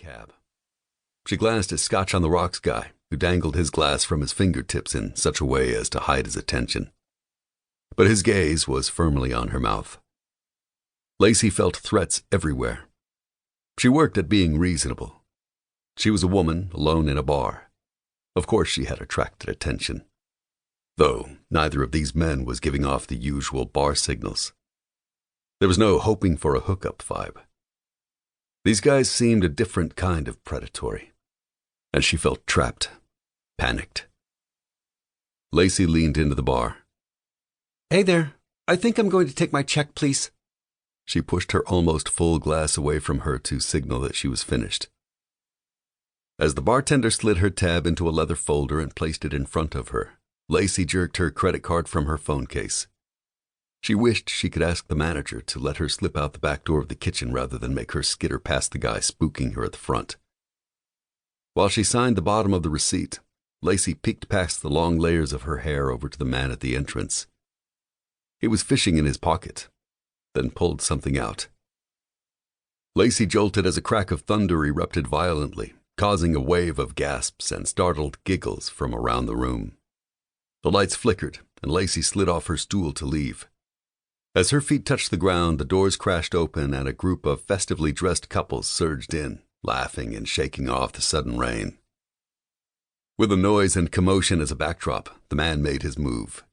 cab. She glanced at Scotch on the Rocks guy, who dangled his glass from his fingertips in such a way as to hide his attention. But his gaze was firmly on her mouth. Lacey felt threats everywhere. She worked at being reasonable. She was a woman alone in a bar. Of course she had attracted attention. Though neither of these men was giving off the usual bar signals. There was no hoping for a hookup vibe. These guys seemed a different kind of predatory, and she felt trapped, panicked. Lacey leaned into the bar. "Hey there, I think I'm going to take my check, please." She pushed her almost full glass away from her to signal that she was finished. As the bartender slid her tab into a leather folder and placed it in front of her, Lacey jerked her credit card from her phone case. She wished she could ask the manager to let her slip out the back door of the kitchen rather than make her skitter past the guy spooking her at the front. While she signed the bottom of the receipt, Lacey peeked past the long layers of her hair over to the man at the entrance. He was fishing in his pocket, then pulled something out. Lacey jolted as a crack of thunder erupted violently, causing a wave of gasps and startled giggles from around the room. The lights flickered, and Lacey slid off her stool to leave. As her feet touched the ground, the doors crashed open and a group of festively dressed couples surged in, laughing and shaking off the sudden rain. With the noise and commotion as a backdrop, the man made his move.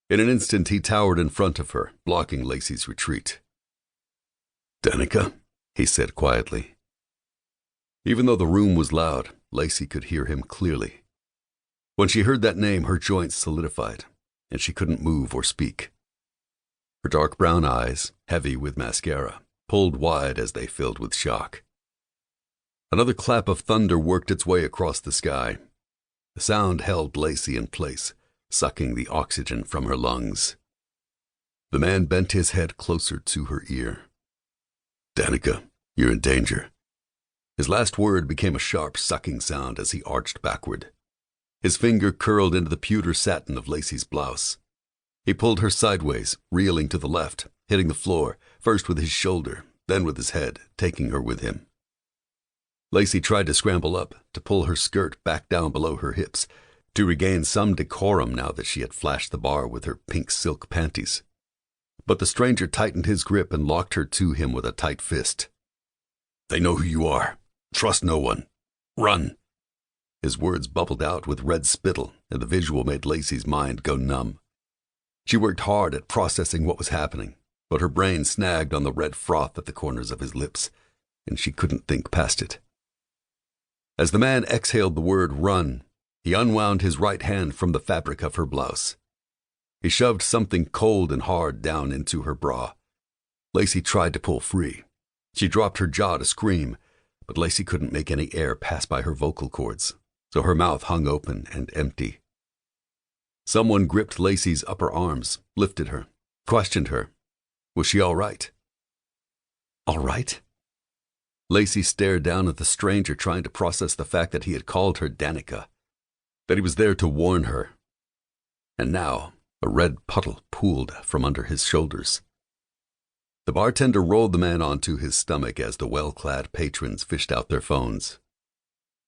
In an instant, he towered in front of her, blocking Lacey's retreat. "Danica," he said quietly. Even though the room was loud, Lacey could hear him clearly. When she heard that name, her joints solidified, and she couldn't move or speak. Her dark brown eyes, heavy with mascara, pulled wide as they filled with shock. Another clap of thunder worked its way across the sky. The sound held Lacey in place, sucking the oxygen from her lungs. The man bent his head closer to her ear. "Danica, you're in danger." His last word became a sharp sucking sound as he arched backward. His finger curled into the pewter satin of Lacey's blouse. He pulled her sideways, reeling to the left, hitting the floor, first with his shoulder, then with his head, taking her with him. Lacey tried to scramble up, to pull her skirt back down below her hips, to regain some decorum now that she had flashed the bar with her pink silk panties. But the stranger tightened his grip and locked her to him with a tight fist. "They know who you are. Trust no one. Run." His words bubbled out with red spittle, and the visual made Lacey's mind go numb. She worked hard at processing what was happening, but her brain snagged on the red froth at the corners of his lips, and she couldn't think past it. As the man exhaled the word "run," he unwound his right hand from the fabric of her blouse. He shoved something cold and hard down into her bra. Lacey tried to pull free. She dropped her jaw to scream, but Lacey couldn't make any air pass by her vocal cords, so her mouth hung open and empty. Someone gripped Lacey's upper arms, lifted her, questioned her. Was she all right? All right? Lacey stared down at the stranger, trying to process the fact that he had called her Danica, that he was there to warn her. And now a red puddle pooled from under his shoulders. The bartender rolled the man onto his stomach as the well-clad patrons fished out their phones.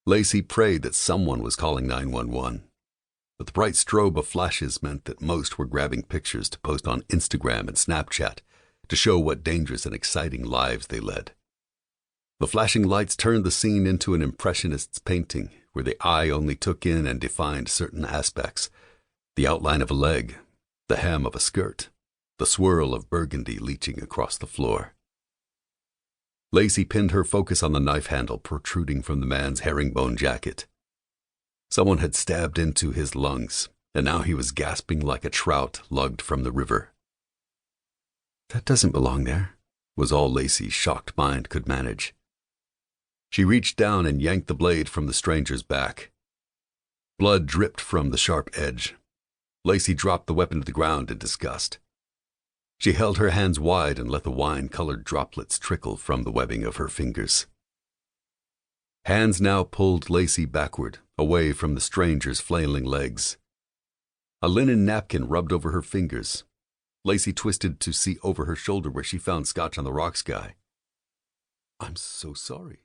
Lacey prayed that someone was calling 911. But the bright strobe of flashes meant that most were grabbing pictures to post on Instagram and Snapchat to show what dangerous and exciting lives they led. The flashing lights turned the scene into an impressionist's painting, where the eye only took in and defined certain aspects: the outline of a leg, the hem of a skirt, the swirl of burgundy leaching across the floor. Lacey pinned her focus on the knife handle protruding from the man's herringbone jacket. Someone had stabbed into his lungs, and now he was gasping like a trout lugged from the river. "That doesn't belong there," was all Lacey's shocked mind could manage. She reached down and yanked the blade from the stranger's back. Blood dripped from the sharp edge. Lacey dropped the weapon to the ground in disgust. She held her hands wide and let the wine-colored droplets trickle from the webbing of her fingers. Hands now pulled Lacey backward, away from the stranger's flailing legs. A linen napkin rubbed over her fingers. Lacey twisted to see over her shoulder where she found Scotch on the Rocks guy. "I'm so sorry,"